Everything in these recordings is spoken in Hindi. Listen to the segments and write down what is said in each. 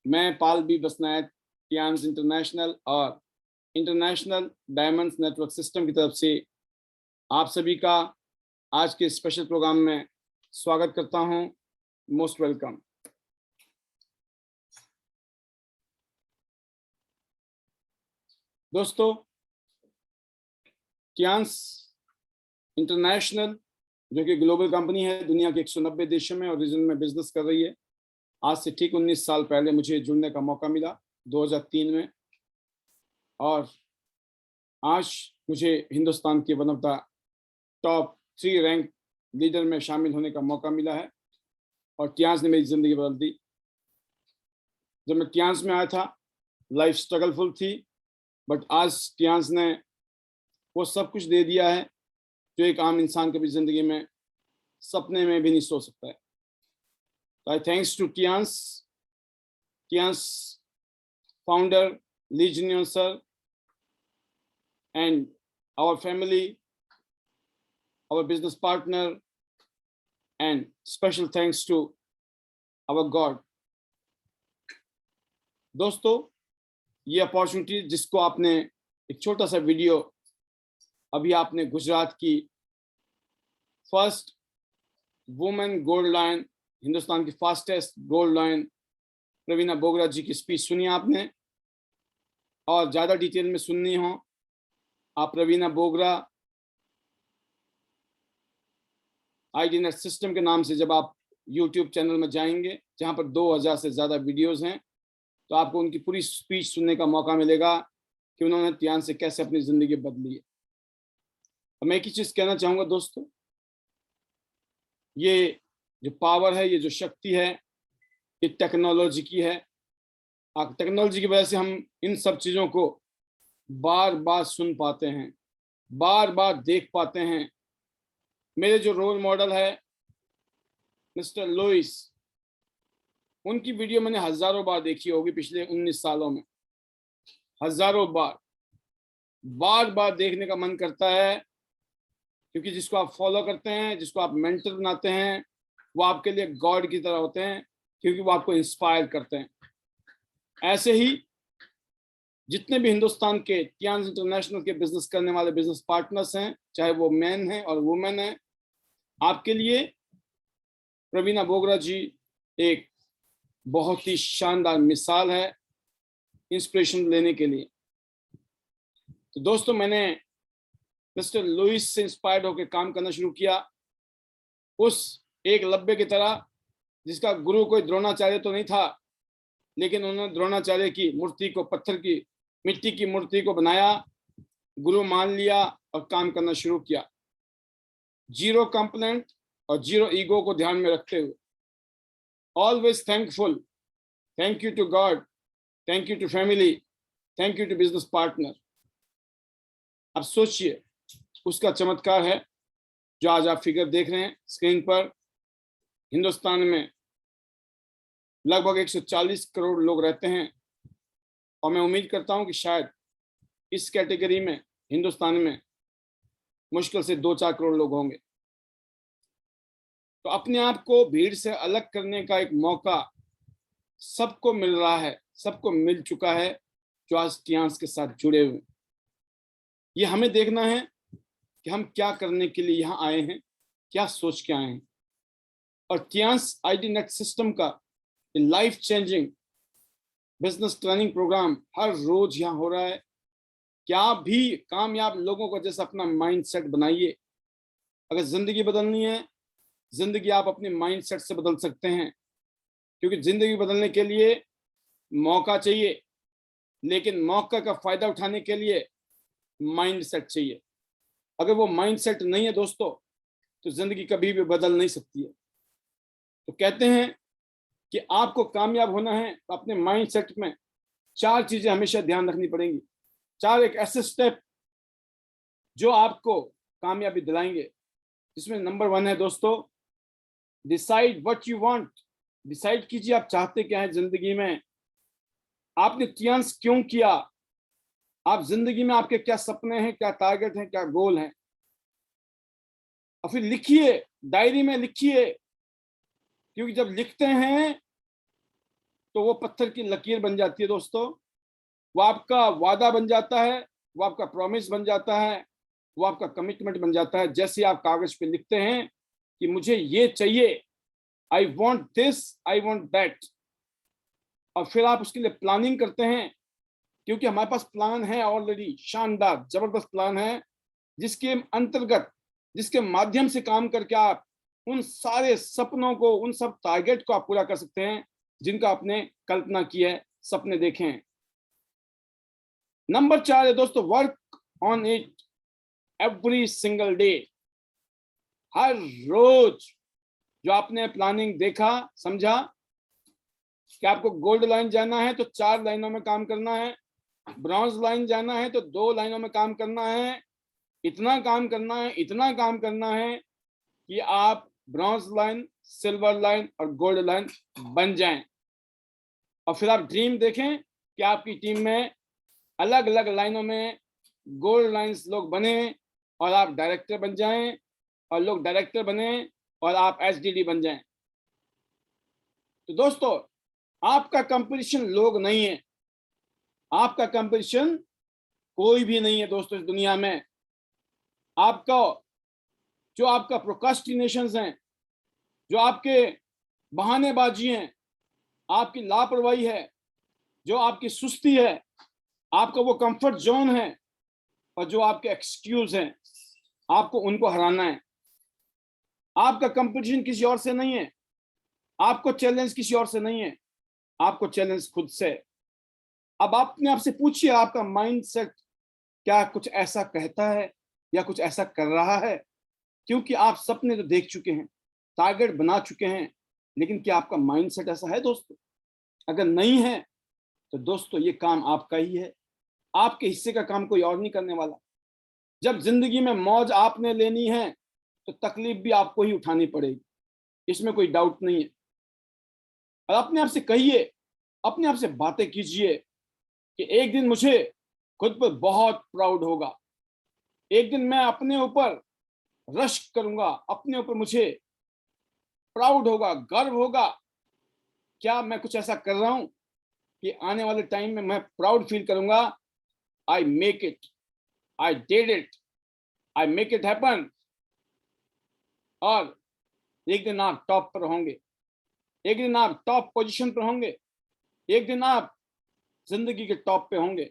मैं पाल बी बसनायक टियांस इंटरनेशनल और इंटरनेशनल डायमंड्स नेटवर्क सिस्टम की तरफ से आप सभी का आज के स्पेशल प्रोग्राम में स्वागत करता हूं। Most welcome. दोस्तों, टियांस इंटरनेशनल जो कि ग्लोबल कंपनी है, दुनिया के 190 देशों में और रीजन में बिजनेस कर रही है। आज से ठीक 19 साल पहले मुझे जुड़ने का मौका मिला 2003 में, और आज मुझे हिंदुस्तान के one of the top 3 rank leader में शामिल होने का मौका मिला है और टियांस ने मेरी ज़िंदगी बदल दी। जब मैं टियांस में आया था, लाइफ स्ट्रगलफुल थी, बट आज टियांस ने वो सब कुछ दे दिया है जो एक आम इंसान कभी ज़िंदगी में सपने में भी नहीं सोच सकता है। तो I thanks to Tiens founder Lee Jin-young sir and our family, our business partner, and special thanks to our God. दोस्तों, ये अपॉर्चुनिटी जिसको आपने एक छोटा सा वीडियो अभी आपने गुजरात की first women gold line, Hindustan की फास्टेस्ट गोल्ड लाइन प्रवीणा बोगरा जी की स्पीच सुनी आपने, और ज़्यादा डिटेल में सुननी हो आप प्रवीणा बोगरा आईडीनेट सिस्टम के नाम से जब आप यूट्यूब चैनल में जाएंगे, जहां पर 2000 से ज़्यादा वीडियोस हैं, तो आपको उनकी पूरी स्पीच सुनने का मौका मिलेगा कि उन्होंने टियांस से कैसे अपनी ज़िंदगी बदली है। तो मैं एक ही चीज़ कहना चाहूँगा दोस्तों, ये जो पावर है, ये जो शक्ति है, ये टेक्नोलॉजी की है। टेक्नोलॉजी की वजह से हम इन सब चीज़ों को बार बार सुन पाते हैं, बार बार देख पाते हैं। मेरे जो रोल मॉडल है मिस्टर लुइस, उनकी वीडियो मैंने हज़ारों बार देखी होगी पिछले 19 सालों में, हज़ारों बार। बार बार देखने का मन करता है, क्योंकि जिसको आप फॉलो करते हैं, जिसको आप मेंटर बनाते हैं, वो आपके लिए गॉड की तरह होते हैं, क्योंकि वो आपको इंस्पायर करते हैं। ऐसे ही जितने भी हिंदुस्तान के टियांस इंटरनेशनल के बिजनेस करने वाले बिजनेस पार्टनर्स हैं, चाहे वो मैन हैं और वुमेन हैं, आपके लिए प्रवीणा बोगरा जी एक बहुत ही शानदार मिसाल है इंस्पिरेशन लेने के लिए। तो दोस्तों, मैंने मिस्टर लुइस से इंस्पायर्ड होकर काम करना शुरू किया, उस एक लब्बे की तरह जिसका गुरु कोई द्रोणाचार्य तो नहीं था, लेकिन उन्होंने द्रोणाचार्य की मूर्ति को, पत्थर की, मिट्टी की मूर्ति को बनाया, गुरु मान लिया और काम करना शुरू किया, जीरो कंप्लेंट और जीरो ईगो को ध्यान में रखते हुए। Always thankful, thank you to God, thank you to family, thank you to business partner. अब सोचिए, उसका चमत्कार है जो आज आप फिगर देख रहे हैं स्क्रीन पर। हिंदुस्तान में लगभग 140 करोड़ लोग रहते हैं, और मैं उम्मीद करता हूं कि शायद इस कैटेगरी में हिंदुस्तान में मुश्किल से 2-4 करोड़ लोग होंगे। तो अपने आप को भीड़ से अलग करने का एक मौका सबको मिल रहा है, सबको मिल चुका है जो आज टियांस के साथ जुड़े हुए। ये हमें देखना है कि हम क्या करने के लिए यहाँ आए हैं, क्या सोच के आए हैं। और टियांस आईडीनेट सिस्टम का life changing business training programme हर रोज यहाँ हो रहा है। क्या भी कामयाब लोगों को जैसे अपना माइंड सेट बनाइए। अगर जिंदगी बदलनी है, जिंदगी आप अपने माइंड सेट से बदल सकते हैं, क्योंकि जिंदगी बदलने के लिए मौका चाहिए, लेकिन मौका का फायदा उठाने के लिए माइंड सेट चाहिए। अगर वो माइंड सेट नहीं है दोस्तों, तो जिंदगी कभी भी बदल नहीं सकती है। तो कहते हैं कि आपको कामयाब होना है तो अपने माइंड सेट में 4 चीजें हमेशा ध्यान रखनी पड़ेंगी। 4 एक ऐसे स्टेप जो आपको कामयाबी दिलाएंगे, जिसमें नंबर 1 है दोस्तों, decide what you want. Decide कीजिए आप चाहते क्या है जिंदगी में, आपने टियांस क्यों किया, आप जिंदगी में आपके क्या सपने हैं, क्या टारगेट हैं, क्या गोल हैं। और फिर लिखिए, डायरी में लिखिए, क्योंकि जब लिखते हैं तो वो पत्थर की लकीर बन जाती है दोस्तों, वो आपका वादा बन जाता है, वो आपका प्रॉमिस बन जाता है, वो आपका कमिटमेंट बन जाता है। जैसे आप कागज पे लिखते हैं कि मुझे ये चाहिए, I want this, I want that, और फिर आप उसके लिए प्लानिंग करते हैं, क्योंकि हमारे पास प्लान है ऑलरेडी, शानदार जबरदस्त प्लान है, जिसके अंतर्गत, जिसके माध्यम से काम करके आप उन सारे सपनों को, उन सब टारगेट को आप पूरा कर सकते हैं जिनका आपने कल्पना की है, सपने देखे हैं। नंबर 4 है दोस्तों, work on it every single day. हर रोज जो आपने प्लानिंग देखा, समझा कि आपको गोल्ड लाइन जाना है तो 4 लाइनों में काम करना है, ब्रॉन्ज लाइन जाना है तो 2 लाइनों में काम करना है, इतना काम करना है, इतना काम करना है कि आप ब्रॉन्ज लाइन, सिल्वर लाइन और गोल्ड लाइन बन जाएं। और फिर आप ड्रीम देखें कि आपकी टीम में अलग अलग लाइनों में गोल्ड लाइन्स लोग बने और आप डायरेक्टर बन जाएं, और लोग डायरेक्टर बने और आप एसडीडी बन जाएं। तो दोस्तों, आपका कंपटीशन लोग नहीं है, आपका कंपटीशन कोई भी नहीं है दोस्तों इस दुनिया में। आपका जो आपका प्रोक्रास्टिनेशंस हैं, जो आपके बहानेबाजी हैं, आपकी लापरवाही है, जो आपकी सुस्ती है, आपका वो कंफर्ट जोन है, और जो आपके एक्सक्यूज हैं, आपको उनको हराना है। आपका कंपटीशन किसी और से नहीं है, आपको चैलेंज किसी और से नहीं है, आपको चैलेंज खुद से। अब अपने आप से पूछिए, आपका माइंडसेट क्या कुछ ऐसा कहता है या कुछ ऐसा कर रहा है? क्योंकि आप सपने तो देख चुके हैं, टारगेट बना चुके हैं, लेकिन क्या आपका माइंडसेट ऐसा है दोस्तों? अगर नहीं है तो दोस्तों ये काम आपका ही है, आपके हिस्से का काम कोई और नहीं करने वाला। जब जिंदगी में मौज आपने लेनी है तो तकलीफ भी आपको ही उठानी पड़ेगी, इसमें कोई डाउट नहीं है। और अपने आप से कहिए, अपने आप से बातें कीजिए कि एक दिन मुझे खुद पर बहुत प्राउड होगा, एक दिन मैं अपने ऊपर रश्क करूंगा, अपने ऊपर मुझे प्राउड होगा, गर्व होगा। क्या मैं कुछ ऐसा कर रहा हूं कि आने वाले टाइम में मैं प्राउड फील करूंगा, I make it, I did it, I make it happen. और एक दिन आप टॉप पर होंगे, एक दिन आप टॉप पोजीशन पर होंगे, एक दिन आप जिंदगी के टॉप पे होंगे,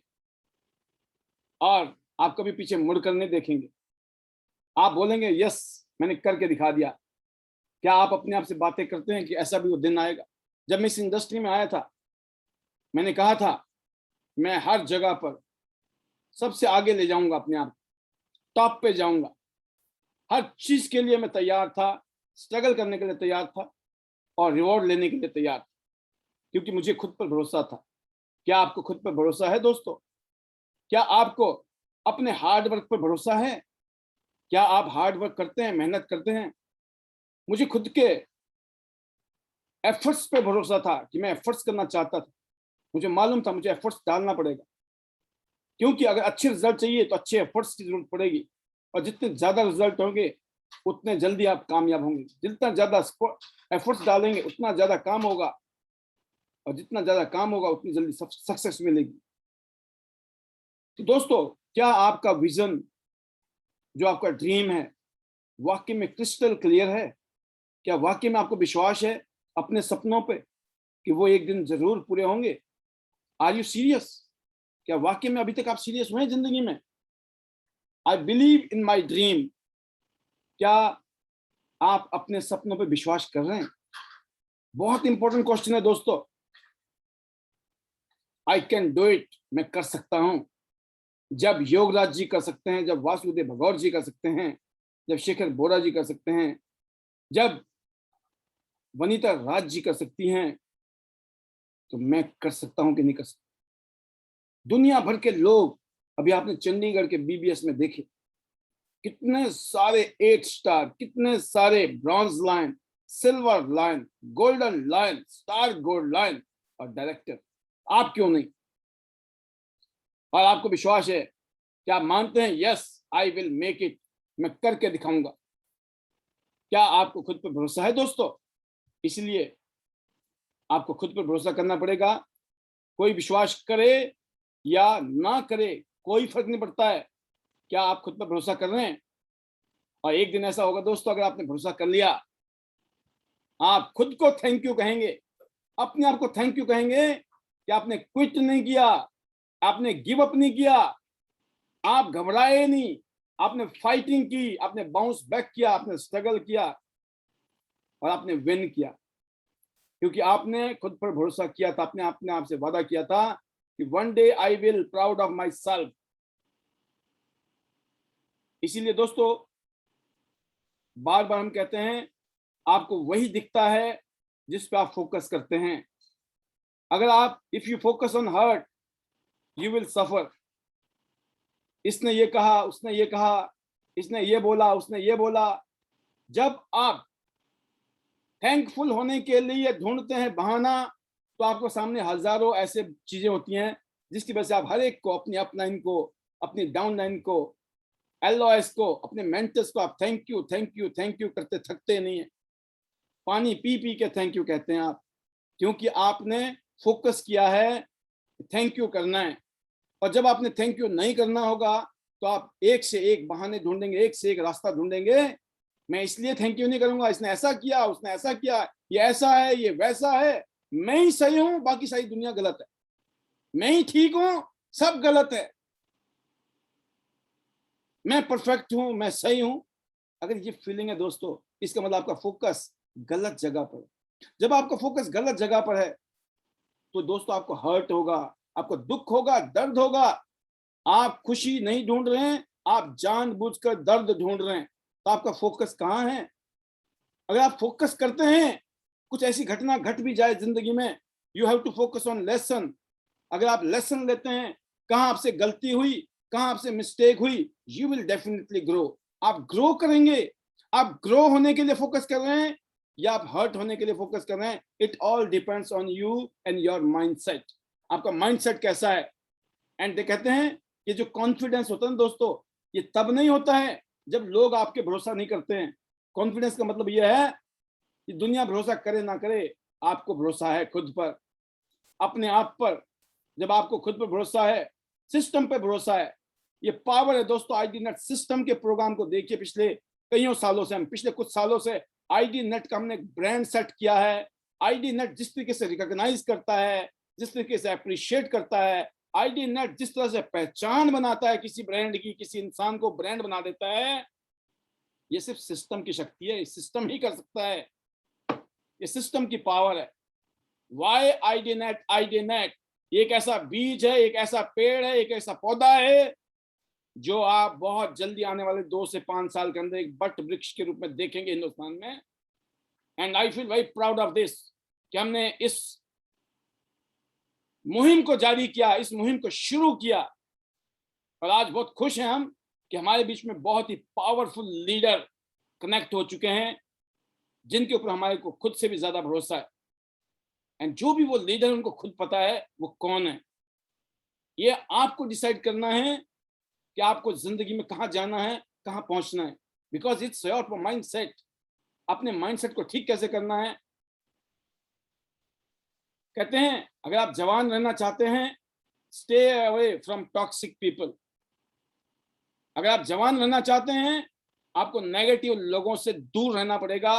और आप कभी पीछे मुड़ कर नहीं देखेंगे। आप बोलेंगे यस, मैंने करके दिखा दिया। क्या आप अपने आप से बातें करते हैं कि ऐसा भी वो दिन आएगा? जब मैं इस इंडस्ट्री में आया था, मैंने कहा था मैं हर जगह पर सबसे आगे ले जाऊंगा, अपने आप टॉप पे जाऊंगा। हर चीज के लिए मैं तैयार था, स्ट्रगल करने के लिए तैयार था, और रिवॉर्ड लेने के लिए तैयार था, क्योंकि मुझे खुद पर भरोसा था। क्या आपको खुद पर भरोसा है दोस्तों? क्या आपको अपने हार्ड वर्क पर भरोसा है? क्या आप हार्ड वर्क करते हैं, मेहनत करते हैं? मुझे खुद के एफर्ट्स पे भरोसा था कि मैं एफर्ट्स करना चाहता था, मुझे मालूम था मुझे एफर्ट्स डालना पड़ेगा, क्योंकि अगर अच्छे रिजल्ट चाहिए तो अच्छे एफर्ट्स की जरूरत पड़ेगी, और जितने ज्यादा रिजल्ट होंगे उतने जल्दी आप कामयाब होंगे। जितना ज्यादा एफर्ट्स डालेंगे उतना ज्यादा काम होगा, और जितना ज्यादा काम होगा उतनी जल्दी सक्सेस मिलेगी। तो दोस्तों, क्या आपका विजन, जो आपका ड्रीम है, वाकई में क्रिस्टल क्लियर है? क्या वाकई में आपको विश्वास है अपने सपनों पे कि वो एक दिन जरूर पूरे होंगे? Are you serious? क्या वाकई में अभी तक आप सीरियस हुए हैं जिंदगी में? I believe in my dream. क्या आप अपने सपनों पे विश्वास कर रहे हैं? बहुत इंपॉर्टेंट क्वेश्चन है दोस्तों। आई कैन डू इट, मैं कर सकता हूं। जब योगराज जी कर सकते हैं, जब वासुदेव भगौर जी कर सकते हैं, जब शेखर बोरा जी कर सकते हैं, जब वनीता राज जी कर सकती हैं, तो मैं कर सकता हूं कि नहीं कर सकता? दुनिया भर के लोग, अभी आपने चंडीगढ़ के बीबीएस में देखे, कितने सारे 8 स्टार, कितने सारे bronze line, silver line, golden line, star gold line और डायरेक्टर। आप क्यों नहीं? और आपको विश्वास है, क्या आप मानते हैं yes I will make it, मैं करके दिखाऊंगा? क्या आपको खुद पर भरोसा है दोस्तों? इसलिए आपको खुद पर भरोसा करना पड़ेगा। कोई विश्वास करे या ना करे कोई फर्क नहीं पड़ता है, क्या आप खुद पर भरोसा कर रहे हैं? और एक दिन ऐसा होगा दोस्तों, अगर आपने भरोसा कर लिया, आप खुद को थैंक यू कहेंगे, अपने आप को थैंक यू कहेंगे कि आपने क्विट नहीं किया, आपने गिव अप नहीं किया, आप घबराए नहीं, आपने फाइटिंग की, आपने बाउंस बैक किया, आपने स्ट्रगल किया और आपने विन किया, क्योंकि आपने खुद पर भरोसा किया था। आपने अपने आप से वादा किया था कि one day I will proud of my self. इसीलिए दोस्तों बार बार हम कहते हैं, आपको वही दिखता है जिस पे आप फोकस करते हैं। अगर आप if you focus on hurt you will suffer. इसने ये कहा, उसने ये कहा, इसने ये बोला, उसने ये बोला। जब आप थैंकफुल होने के लिए ढूंढते हैं बहाना, तो आपको सामने हजारों ऐसे चीजें होती हैं जिसकी वजह से आप हर एक को, अपनी अपलाइन को, अपनी डाउन लाइन को, एलओएस को, अपने मेंटर्स को आप thank you thank you thank you करते थकते नहीं है। पानी पी पी के थैंक यू कहते हैं आप, क्योंकि आपने फोकस किया है थैंक यू करना है। और जब आपने थैंक यू नहीं करना होगा तो आप एक से एक बहाने ढूंढेंगे, एक से एक रास्ता ढूंढेंगे। मैं इसलिए थैंक यू नहीं करूंगा, इसने ऐसा किया, उसने ऐसा किया, ये ऐसा है, ये वैसा है, मैं ही सही हूं, बाकी सारी दुनिया गलत है, मैं ही ठीक हूं, सब गलत है, मैं परफेक्ट हूं, मैं सही हूं। अगर ये फीलिंग है दोस्तों, इसका मतलब आपका फोकस गलत जगह पर है। जब आपका फोकस गलत जगह पर है तो दोस्तों आपको हर्ट होगा, आपको दुख होगा, दर्द होगा। आप खुशी नहीं ढूंढ रहे हैं, आप जानबूझकर दर्द ढूंढ रहे हैं। तो आपका फोकस कहाँ है? अगर आप फोकस करते हैं, कुछ ऐसी घटना घट भी जाए जिंदगी में, you have to focus on lesson. अगर आप लेसन लेते हैं, कहाँ आपसे गलती हुई, कहाँ आपसे मिस्टेक हुई, यू विल डेफिनेटली ग्रो। आप ग्रो करेंगे। आप ग्रो होने के लिए फोकस कर रहे हैं या आप हर्ट होने के लिए फोकस कर रहे हैं, it all depends on you and your mindset. आपका माइंडसेट कैसा है? एंड दे कहते हैं कि जो कॉन्फिडेंस होता है ना दोस्तों, ये तब नहीं होता है जब लोग आपके भरोसा नहीं करते हैं। कॉन्फिडेंस का मतलब यह है कि दुनिया भरोसा करे ना करे, आपको भरोसा है खुद पर, अपने आप पर। जब आपको खुद पर भरोसा है, सिस्टम पर भरोसा है, ये पावर है दोस्तों। आईडी नेट सिस्टम के प्रोग्राम को देखिए, पिछले कईयों सालों से, हम पिछले कुछ सालों से आईडी नेट का हमने ब्रांड सेट किया है। आईडी नेट जिस तरीके से रिकॉग्नाइज करता है, जिस तरीके से अप्रिशिएट करता है, आईडी नेट जिस तरह से पहचान बनाता है किसी ब्रांड की, किसी इंसान को ब्रांड बना देता है, ये सिर्फ सिस्टम की शक्ति है। सिस्टम ही कर सकता है, ये सिस्टम की पावर है। Why ID net? ID net एक ऐसा बीज है, एक ऐसा पेड़ है, एक ऐसा पौधा है जो आप बहुत जल्दी आने वाले 2 से 5 साल के अंदर एक बट वृक्ष के रूप में देखेंगे हिंदुस्तान में। And I feel very proud of this कि हमने इस मुहिम को जारी किया, इस मुहिम को शुरू किया। और आज बहुत खुश हैं हम कि हमारे बीच में बहुत ही पावरफुल लीडर कनेक्ट हो चुके हैं, जिनके ऊपर हमारे को खुद से भी ज्यादा भरोसा है। एंड जो भी वो लीडर, उनको खुद पता है वो कौन है। ये आपको डिसाइड करना है कि आपको जिंदगी में कहाँ जाना है, कहाँ पहुंचना है, because it's your mind set. अपने माइंड सेट को ठीक कैसे करना है? कहते हैं अगर आप जवान रहना चाहते हैं, stay away from toxic people. अगर आप जवान रहना चाहते हैं, आपको नेगेटिव लोगों से दूर रहना पड़ेगा।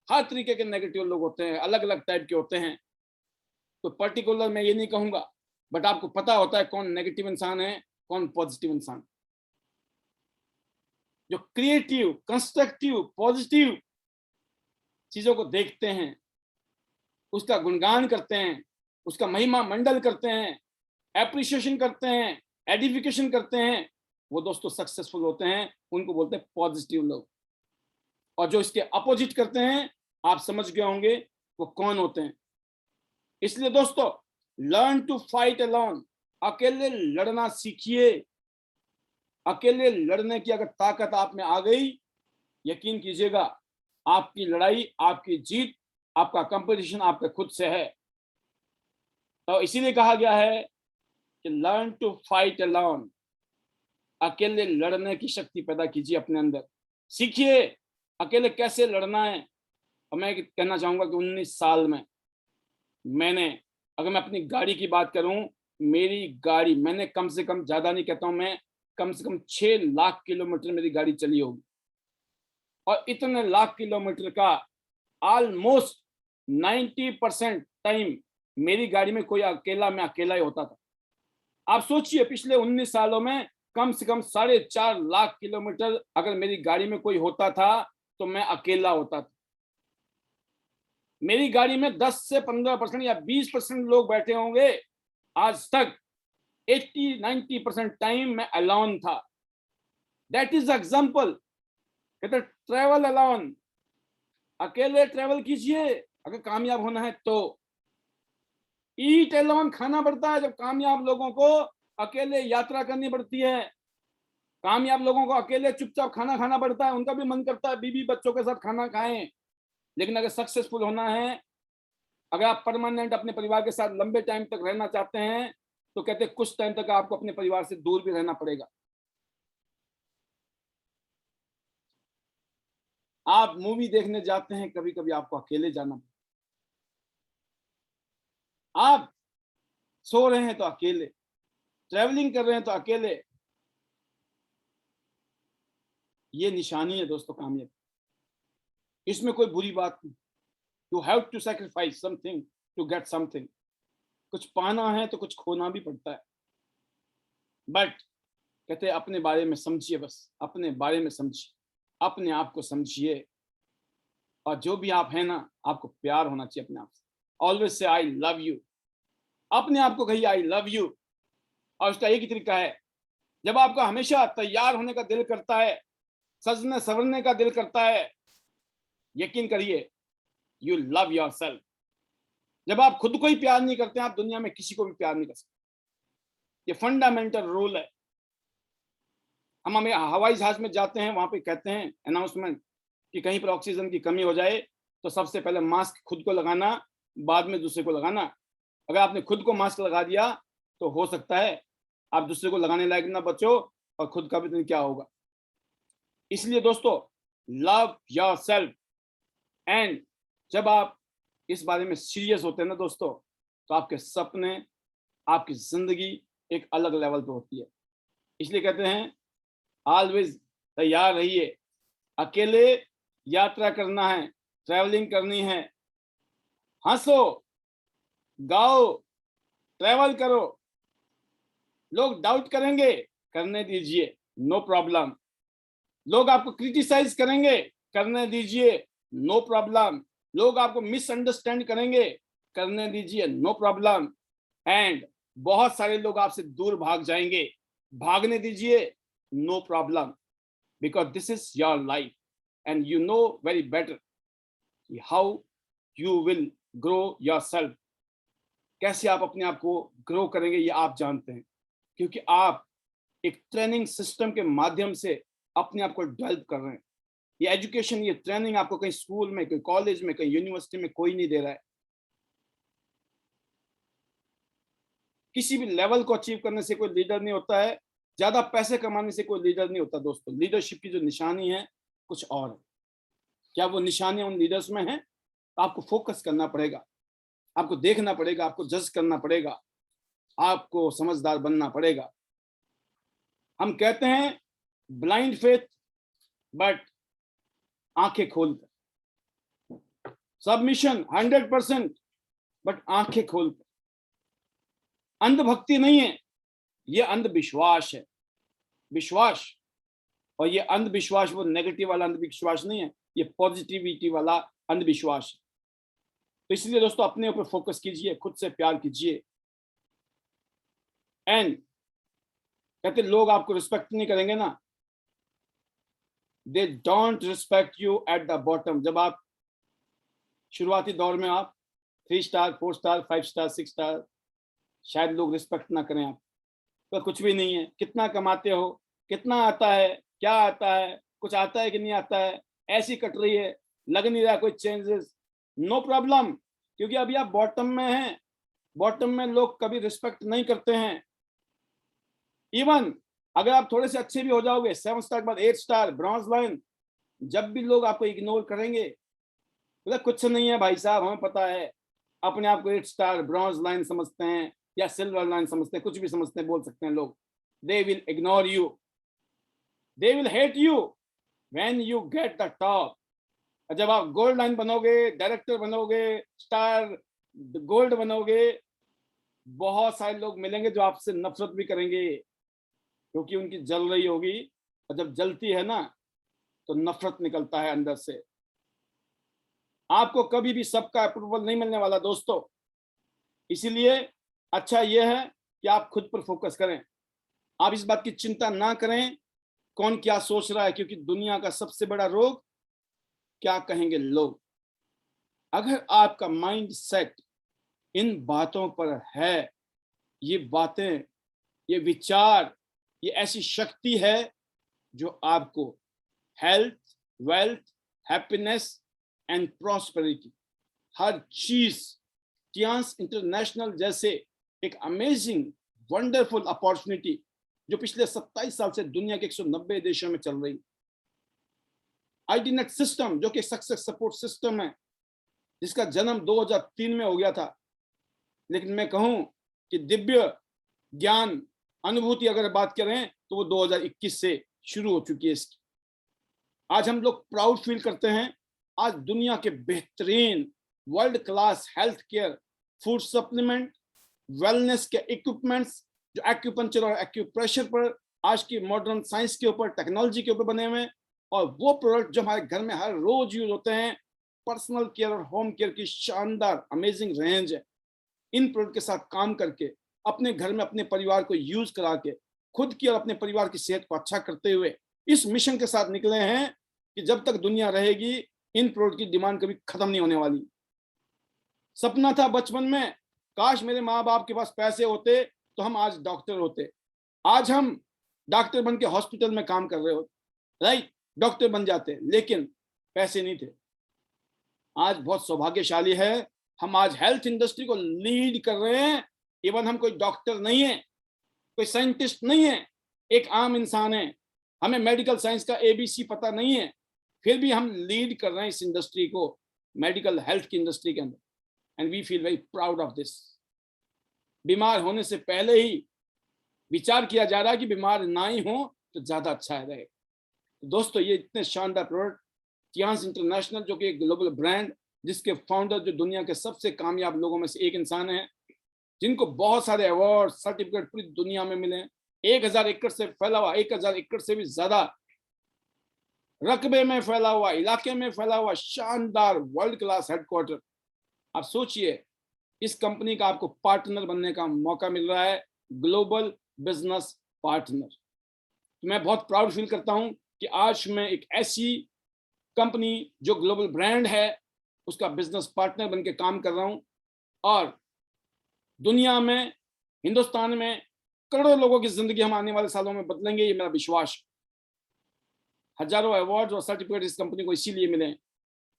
हर तरीके के नेगेटिव लोग होते हैं, अलग अलग टाइप के होते हैं, तो पर्टिकुलर मैं ये नहीं कहूंगा, बट आपको पता होता है कौन नेगेटिव इंसान है, कौन पॉजिटिव इंसान। जो क्रिएटिव, कंस्ट्रक्टिव, पॉजिटिव चीजों को देखते हैं, उसका गुणगान करते हैं, उसका महिमा मंडल करते हैं, एप्रिसिएशन करते हैं, एडिफिकेशन करते हैं, वो दोस्तों सक्सेसफुल होते हैं। उनको बोलते हैं पॉजिटिव लोग। और जो इसके अपोजिट करते हैं, आप समझ गए होंगे वो कौन होते हैं। इसलिए दोस्तों लर्न टू फाइट अलोन। अकेले लड़ना सीखिए। अकेले लड़ने की अगर ताकत आप में आ गई, यकीन कीजिएगा आपकी लड़ाई, आपकी जीत, आपका कंपटीशन आपके खुद से है। तो इसीलिए कहा गया है कि लर्न टू फाइट अलोन। अकेले लड़ने की शक्ति पैदा कीजिए अपने अंदर, सीखिए अकेले कैसे लड़ना है। और मैं कहना चाहूंगा कि 19 साल में मैंने, अगर मैं अपनी गाड़ी की बात करूं, मेरी गाड़ी, मैंने कम से कम, ज्यादा नहीं कहता हूं मैं, कम से कम 6 लाख किलोमीटर मेरी गाड़ी चली होगी। और इतने लाख किलोमीटर का ऑलमोस्ट 90% टाइम मेरी गाड़ी में कोई अकेला, मैं अकेला ही होता था। आप सोचिए, पिछले 19 सालों में कम से कम 4.5 लाख किलोमीटर अगर मेरी गाड़ी में कोई होता था तो मैं अकेला होता था। मेरी गाड़ी में 10 से 15% या 20% लोग बैठे होंगे, आज तक 80-90% टाइम मैं अलोन था। That is example. कहते ट्रेवल अलोन, अकेले ट्रेवल कीजिए अगर कामयाब होना है तो। ईट अलोन, खाना पड़ता है जब कामयाब लोगों को अकेले यात्रा करनी पड़ती है। कामयाब लोगों को अकेले चुपचाप खाना खाना पड़ता है, उनका भी मन करता है बीवी बच्चों के साथ खाना खाएं। लेकिन अगर सक्सेसफुल होना है, अगर आप परमानेंट अपने परिवार के साथ लंबे टाइम तक रहना चाहते हैं, तो कहते हैं कुछ टाइम तक आपको अपने परिवार से दूर भी रहना पड़ेगा। आप मूवी देखने जाते हैं, कभी कभी आपको अकेले जाना, आप सो रहे हैं तो अकेले, ट्रैवलिंग कर रहे हैं तो अकेले। ये निशानी है दोस्तों कामयाब, इसमें कोई बुरी बात नहीं। You have to sacrifice something to get something. कुछ पाना है तो कुछ खोना भी पड़ता है। बट कहते हैं अपने बारे में समझिए, बस अपने बारे में समझिए, अपने आप को समझिए, और जो भी आप हैं ना, आपको प्यार होना चाहिए अपने आप से। Always say I love you, अपने आप को कहिए आई लव यू। और उसका एक ही तरीका है, जब आपका हमेशा तैयार होने का दिल करता है, सजने संवरने का दिल करता है, यकीन करिए यू लव योर सेल्फ। जब आप खुद को ही प्यार नहीं करते, आप दुनिया में किसी को भी प्यार नहीं कर सकते। ये फंडामेंटल रूल है। हम हमें हवाई जहाज में जाते हैं, वहां पे कहते हैं अनाउंसमेंट कि कहीं पर ऑक्सीजन की कमी हो जाए तो सबसे पहले मास्क खुद को लगाना, बाद में दूसरे को लगाना। अगर आपने खुद को मास्क लगा दिया तो हो सकता है आप दूसरे को लगाने लायक ना बचो, और खुद का भी दिन क्या होगा। इसलिए दोस्तों, लव योर सेल्फ। एंड जब आप इस बारे में सीरियस होते हैं ना दोस्तों, तो आपके सपने, आपकी जिंदगी एक अलग लेवल पे होती है। इसलिए कहते हैं ऑलवेज तैयार रहिए। अकेले यात्रा करना है, ट्रैवलिंग करनी है, हंसो, गाओ, ट्रैवल करो। लोग डाउट करेंगे, करने दीजिए, नो प्रॉब्लम। लोग आपको क्रिटिसाइज करेंगे, करने दीजिए, नो प्रॉब्लम। लोग आपको मिसअंडरस्टैंड करेंगे, करने दीजिए, नो प्रॉब्लम। एंड बहुत सारे लोग आपसे दूर भाग जाएंगे, भागने दीजिए, no problem. Because this is your life and you know very better how you will grow yourself. कैसे आप अपने आप को ग्रो करेंगे ये आप जानते हैं, क्योंकि आप एक ट्रेनिंग सिस्टम के माध्यम से अपने आप को डेवलप कर रहे हैं। ये एजुकेशन, ये ट्रेनिंग आपको कहीं स्कूल में, कहीं कॉलेज में, कहीं यूनिवर्सिटी में कोई नहीं दे रहा है। किसी भी लेवल को अचीव करने से कोई लीडर नहीं होता है, ज्यादा पैसे कमाने से कोई लीडर नहीं होता दोस्तों। लीडरशिप की जो निशानी है कुछ और है। क्या वो निशानी उन लीडर्स में है? तो आपको फोकस करना पड़ेगा, आपको देखना पड़ेगा, आपको जज करना पड़ेगा, आपको समझदार बनना पड़ेगा। हम कहते हैं ब्लाइंड फेथ, बट आंखें खोलकर। सबमिशन 100%, बट आंखें खोलकर। अंधभक्ति नहीं है, ये अंधविश्वास है। विश्वास, और ये अंधविश्वास वो नेगेटिव वाला अंधविश्वास नहीं है, ये पॉजिटिविटी वाला अंधविश्वास है। तो इसलिए दोस्तों अपने ऊपर फोकस कीजिए, खुद से प्यार कीजिए। एंड कहते लोग आपको रिस्पेक्ट नहीं करेंगे ना, they don't respect you at the bottom. जब आप शुरुआती दौर में आप 3 स्टार 4 स्टार 5 स्टार 6 स्टार, शायद लोग रिस्पेक्ट ना करें आप, तो कुछ भी नहीं है। कितना कमाते हो, कितना आता है, क्या आता है, कुछ आता है कि नहीं आता है, ऐसी कट रही है, लग नहीं रहा कोई चेंजेस, नो प्रॉब्लम। क्योंकि अभी आप बॉटम में हैं। बॉटम में लोग कभी रिस्पेक्ट नहीं करते हैं। इवन अगर आप थोड़े से अच्छे भी हो जाओगे, 7 स्टार के बाद 8 स्टार, ब्रॉन्ज लाइन, जब भी लोग आपको इग्नोर करेंगे, बोला कुछ नहीं है भाई साहब, हमें पता है, अपने आप को 8 स्टार, ब्रॉन्ज लाइन समझते हैं या सिल्वर लाइन समझते हैं, कुछ भी समझते हैं, बोल सकते हैं लोग। They will ignore you, they will hate you when you get the top. जब आप गोल्ड लाइन बनोगे, डायरेक्टर बनोगे, स्टार गोल्ड बनोगे, बहुत सारे लोग मिलेंगे जो आपसे नफरत भी करेंगे, क्योंकि उनकी जल रही होगी, और जब जलती है ना तो नफरत निकलता है अंदर से। आपको कभी भी सबका अप्रूवल नहीं मिलने वाला दोस्तों। इसीलिए अच्छा यह है कि आप खुद पर फोकस करें। आप इस बात की चिंता ना करें कौन क्या सोच रहा है, क्योंकि दुनिया का सबसे बड़ा रोग क्या कहेंगे लोग। अगर आपका माइंड सेट इन बातों पर है, ये बातें, ये विचार, ये ऐसी शक्ति है जो आपको health, wealth, happiness and prosperity, हर चीज, टियांस इंटरनेशनल जैसे एक अमेजिंग वंडरफुल अपॉर्चुनिटी जो पिछले 27 साल से दुनिया के 190 देशों में चल रही, आईडीनेट सिस्टम जो कि सक्सेस सपोर्ट सिस्टम है, जिसका जन्म 2003 में हो गया था, लेकिन मैं कहूं कि दिव्य ज्ञान अनुभूति अगर बात करें तो वो 2021 से शुरू हो चुकी है इसकी। आज हम लोग प्राउड फील करते हैं, आज दुनिया के बेहतरीन world class health care, food supplement, wellness के इक्विपमेंट्स जो एक्यूपंक्चर और एक्यूप्रेशर पर, आज की मॉडर्न साइंस के ऊपर, टेक्नोलॉजी के ऊपर बने हुए हैं, और वो प्रोडक्ट जो हमारे घर में हर रोज यूज होते हैं, पर्सनल केयर और होम केयर की शानदार अमेजिंग रेंज है। इन प्रोडक्ट के साथ काम करके अपने घर में अपने परिवार को यूज करा के खुद की और अपने परिवार की सेहत को अच्छा करते हुए इस मिशन के साथ निकले हैं कि जब तक दुनिया रहेगी इन प्रोडक्ट की डिमांड कभी खत्म नहीं होने वाली। सपना था बचपन में, काश मेरे माँ बाप के पास पैसे होते तो हम आज डॉक्टर होते, आज हम डॉक्टर बन के हॉस्पिटल में काम कर रहे होते, राइट, डॉक्टर बन जाते, लेकिन पैसे नहीं थे। आज बहुत सौभाग्यशाली है, हम आज हेल्थ इंडस्ट्री को लीड कर रहे हैं। इवन हम कोई डॉक्टर नहीं है, कोई साइंटिस्ट नहीं है, एक आम इंसान है, हमें मेडिकल साइंस का एबीसी पता नहीं है, फिर भी हम लीड कर रहे हैं इस इंडस्ट्री को, मेडिकल हेल्थ की इंडस्ट्री के अंदर, and we feel very proud of this. बीमार होने से पहले ही विचार किया जा रहा है कि बीमार ना ही हो तो ज्यादा अच्छा रहेगा। तो दोस्तों ये इतने शानदार प्रोडक्ट टियांस इंटरनेशनल जो कि एक ग्लोबल ब्रांड, जिसके फाउंडर जो दुनिया के सबसे कामयाब लोगों में से एक इंसान है, जिनको बहुत सारे अवार्ड सर्टिफिकेट पूरी दुनिया में मिले, 1000 एकड़ से फैला हुआ, 1000 एकड़ से भी ज्यादा रकबे में फैला हुआ, इलाके में फैला हुआ शानदार वर्ल्ड क्लास हेडक्वार्टर। आप सोचिए इस कंपनी का आपको पार्टनर बनने का मौका मिल रहा है, ग्लोबल बिजनेस पार्टनर। तो मैं बहुत प्राउड फील करता हूं कि आज मैं एक ऐसी कंपनी जो ग्लोबल ब्रांड है उसका बिजनेस पार्टनर बन के काम कर रहा हूं, और दुनिया में, हिंदुस्तान में करोड़ों लोगों की जिंदगी हम आने वाले सालों में बदलेंगे, ये मेरा विश्वास। हजारों अवार्ड और सर्टिफिकेट इस कंपनी को इसीलिए मिले।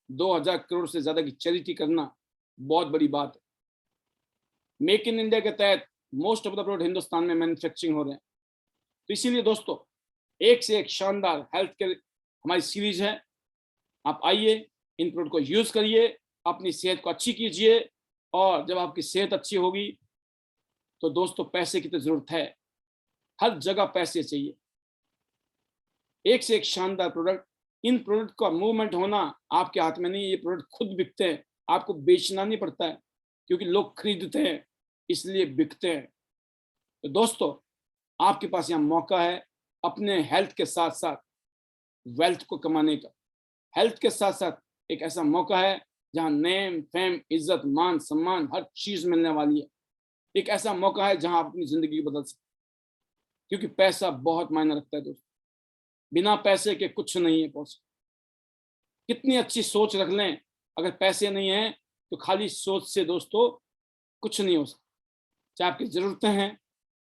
2000 करोड़ से ज्यादा की चैरिटी करना बहुत बड़ी बात है। मेक इन इंडिया के तहत most of the product Hindustan में मैन्युफैक्चरिंग हो रहे हैं। तो इसीलिए दोस्तों एक से एक शानदार हेल्थ केयर हमारी सीरीज है। आप आइए, इन प्रोडक्ट को यूज करिए, अपनी सेहत को अच्छी कीजिए, और जब आपकी सेहत अच्छी होगी तो दोस्तों पैसे की तो जरूरत है, हर जगह पैसे चाहिए। एक से एक शानदार प्रोडक्ट, इन प्रोडक्ट का मूवमेंट होना आपके हाथ में नहीं, ये प्रोडक्ट खुद बिकते हैं, आपको बेचना नहीं पड़ता है, क्योंकि लोग खरीदते हैं इसलिए बिकते हैं। तो दोस्तों आपके पास यहाँ मौका है अपने हेल्थ के साथ साथ वेल्थ को कमाने का। हेल्थ के साथ साथ एक ऐसा मौका है जहां नेम, फेम, इज्जत, मान, सम्मान, हर चीज मिलने वाली है। एक ऐसा मौका है जहां आप अपनी जिंदगी बदल सकते, क्योंकि पैसा बहुत मायने रखता है दोस्तों। बिना पैसे के कुछ नहीं है पॉसिबल। कितनी अच्छी सोच रख लें, अगर पैसे नहीं है तो खाली सोच से दोस्तों कुछ नहीं हो सकता। चाहे आपकी जरूरतें हैं,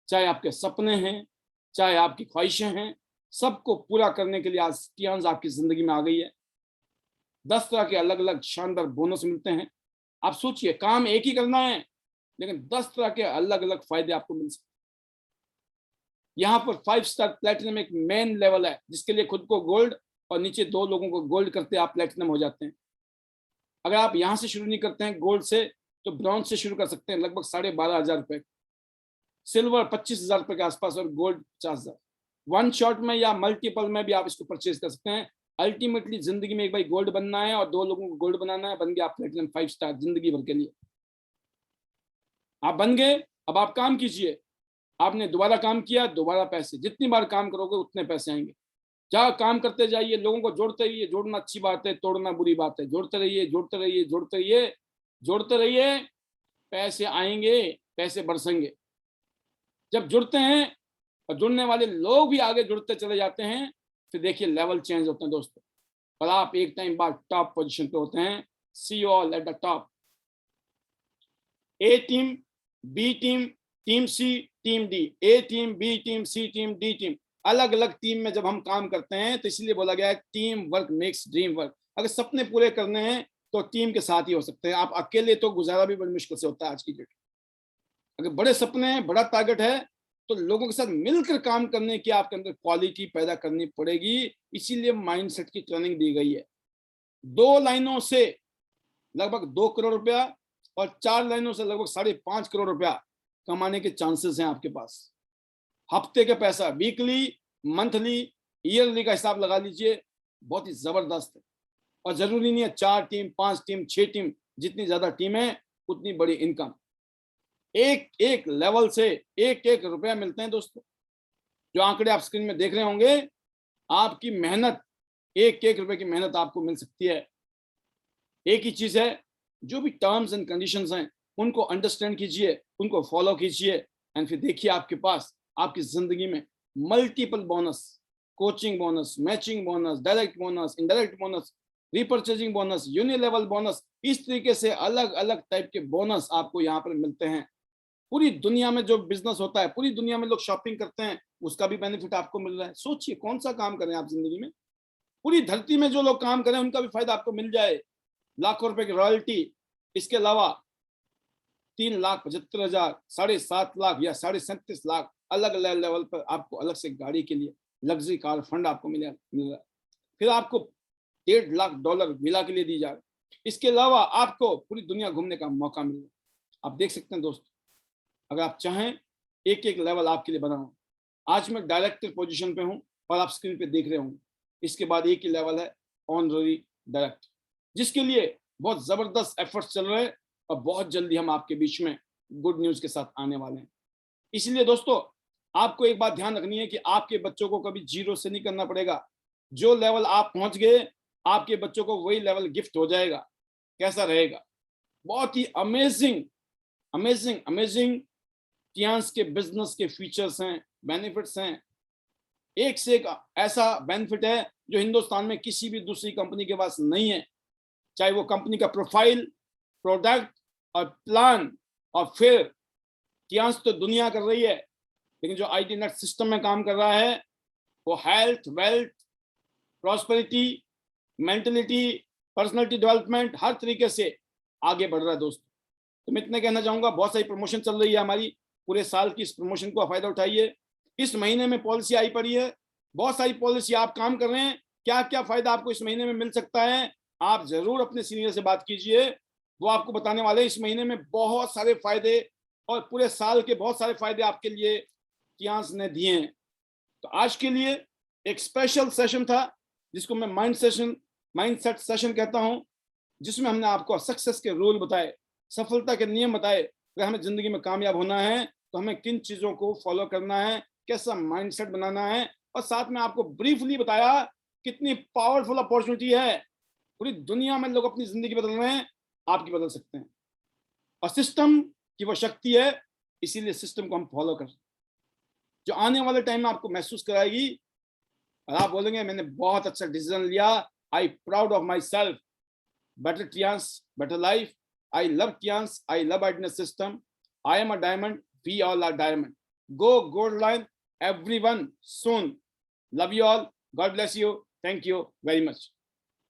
चाहे आपके सपने हैं, चाहे आपकी ख्वाहिशें हैं, सबको पूरा करने के लिए आज टियांस आपकी जिंदगी में आ गई है। 10 तरह के अलग अलग शानदार बोनस मिलते हैं। आप सोचिए, काम एक ही करना है लेकिन 10 तरह के अलग अलग फायदे आपको मिल सकते हैं। यहाँ पर 5 स्टार प्लेटिनम एक मेन लेवल है, जिसके लिए खुद को गोल्ड और नीचे 2 लोगों को गोल्ड करते आप प्लेटिनम हो जाते हैं। अगर आप यहाँ से शुरू नहीं करते हैं गोल्ड से, तो ब्रॉन्ज से शुरू कर सकते हैं लगभग 12,500 रुपए, सिल्वर 25,000 रुपए के आसपास और गोल्ड 50,000। वन शॉट में या मल्टीपल में भी आप इसको परचेज कर सकते हैं। अल्टीमेटली जिंदगी में एक भाई गोल्ड बनना है और 2 लोगों को गोल्ड बनाना है, बन गया आप प्लेटिनम 5 स्टार जिंदगी भर के लिए। आप बन गए, अब आप काम कीजिए। आपने दोबारा काम किया, दोबारा पैसे, जितनी बार काम करोगे उतने पैसे आएंगे। जहाँ काम करते जाइए, लोगों को जोड़ते रहिए। जोड़ना अच्छी बात है, तोड़ना बुरी बात है। जोड़ते रहिए, जोड़ते रहिए, जोड़ते रहिए, जोड़ते रहिए, पैसे आएंगे, पैसे बरसेंगे। जब जुड़ते हैं और जुड़ने वाले लोग भी आगे जुड़ते चले जाते हैं, फिर देखिए लेवल चेंज होते हैं दोस्तों, और आप एक टाइम बाद टॉप पोजीशन पे होते हैं। See you all at the top. A team, B team, team C, team D. A team, B team, C team, D team. अलग अलग टीम में जब हम काम करते हैं तो इसलिए बोला गया है team work makes dream work. अगर सपने पूरे करने हैं तो टीम के साथ ही हो सकते हैं। आप अकेले तो गुजारा भी बड़ी मुश्किल से होता है आज की डेट। अगर बड़े सपने हैं, बड़ा टारगेट है, तो लोगों के साथ मिलकर काम करने की आपके अंदर क्वालिटी पैदा करनी पड़ेगी। इसीलिए माइंडसेट की ट्रेनिंग दी गई है। 2 लाइनों से लगभग 2 करोड़ रुपया और 4 लाइनों से लगभग 5.5 करोड़ रुपया कमाने के चांसेस हैं आपके पास। हफ्ते का पैसा, वीकली, मंथली, ईयरली का हिसाब लगा लीजिए, बहुत ही जबरदस्त है। और जरूरी नहीं है 4 टीम, 5 टीम, 6 टीम, जितनी ज्यादा टीम है उतनी बड़ी इनकम। एक एक लेवल से एक एक रुपया मिलते हैं दोस्तों। जो आंकड़े आप स्क्रीन में देख रहे होंगे, आपकी मेहनत, एक एक रुपए की मेहनत आपको मिल सकती है। एक ही चीज है, जो भी टर्म्स एंड कंडीशंस हैं उनको अंडरस्टैंड कीजिए, उनको फॉलो कीजिए, एंड फिर देखिए आपके पास आपकी जिंदगी में multiple bonus, coaching bonus, matching bonus, direct bonus, indirect bonus, repurchasing bonus, unilevel bonus, इस तरीके से अलग अलग टाइप के बोनस आपको यहाँ पर मिलते हैं। पूरी दुनिया में जो बिजनेस होता है, पूरी दुनिया में लोग शॉपिंग करते हैं, उसका भी बेनिफिट आपको मिल रहा है। सोचिए कौन सा काम करें आप जिंदगी में, पूरी धरती में जो लोग काम करें उनका भी फायदा आपको मिल जाए। लाखों रुपए की रॉयल्टी, इसके अलावा 3,75,000, 7.5 लाख या 37.5 लाख अलग अलग लेवल पर आपको अलग से गाड़ी के लिए लग्जरी कार फंड आपको मिल रहा है। फिर आपको $1.5 लाख विला के लिए दी जा रही है। इसके अलावा आपको पूरी दुनिया घूमने का मौका मिल रहा है। आप देख सकते हैं दोस्तों, अगर आप चाहें एक एक लेवल आपके लिए बनाऊं। आज मैं डायरेक्टर पोजीशन पे हूं और आप स्क्रीन पे देख रहे होंगे। इसके बाद एक ही लेवल है ऑनररी डायरेक्टर, जिसके लिए बहुत जबरदस्त एफर्ट्स चल रहे हैं और बहुत जल्दी हम आपके बीच में गुड न्यूज के साथ आने वाले हैं। इसलिए दोस्तों, आपको एक बात ध्यान रखनी है कि आपके बच्चों को कभी जीरो से नहीं करना पड़ेगा। जो लेवल आप पहुंच गए, आपके बच्चों को वही लेवल गिफ्ट हो जाएगा। कैसा रहेगा? बहुत ही अमेजिंग अमेजिंग अमेजिंग टियांस के बिजनेस के फीचर्स हैं, बेनिफिट्स हैं। एक से एक ऐसा बेनिफिट है जो हिंदुस्तान में किसी भी दूसरी कंपनी के पास नहीं है। चाहे वो कंपनी का प्रोफाइल, प्रोडक्ट और प्लान, और फिर टियांस तो दुनिया कर रही है, लेकिन जो आईटी नेट सिस्टम में काम कर रहा है वो health, wealth, prosperity, mentality, personality development, हर तरीके से आगे बढ़ रहा है दोस्तों। तो मैं इतना कहना चाहूंगा, बहुत सारी प्रमोशन चल रही है हमारी, पूरे साल की इस प्रमोशन का फायदा उठाइए। इस महीने में पॉलिसी आई पड़ी है, बहुत सारी पॉलिसी आप काम कर रहे हैं। क्या क्या फायदा आपको इस महीने में मिल सकता है, आप जरूर अपने सीनियर से बात कीजिए, वो आपको बताने वाले हैं। इस महीने में बहुत सारे फायदे और पूरे साल के बहुत सारे फायदे आपके लिए टियांस ने दिए हैं। तो आज के लिए एक स्पेशल सेशन था, जिसको मैं माइंडसेट सेशन कहता हूं, जिसमें हमने आपको सक्सेस के रूल बताए, सफलता के नियम बताए। अगर हमें जिंदगी में कामयाब होना है तो हमें किन चीजों को फॉलो करना है, कैसा माइंडसेट बनाना है, और साथ में आपको ब्रीफली बताया कितनी पावरफुल अपॉर्चुनिटी है। पूरी दुनिया में लोग अपनी जिंदगी बदल रहे हैं, आपकी बदल सकते हैं। और सिस्टम की वो शक्ति है, इसीलिए सिस्टम को हम फॉलो कर, जो आने वाले टाइम में आपको महसूस कराएगी और आप बोलेंगे मैंने बहुत अच्छा डिसीजन लिया, I proud of my self, better Tians, better life. I love Tians. I love Ideal System. I am a diamond. We all are diamond. Go gold line, everyone soon. Love you all. God bless you. Thank you very much.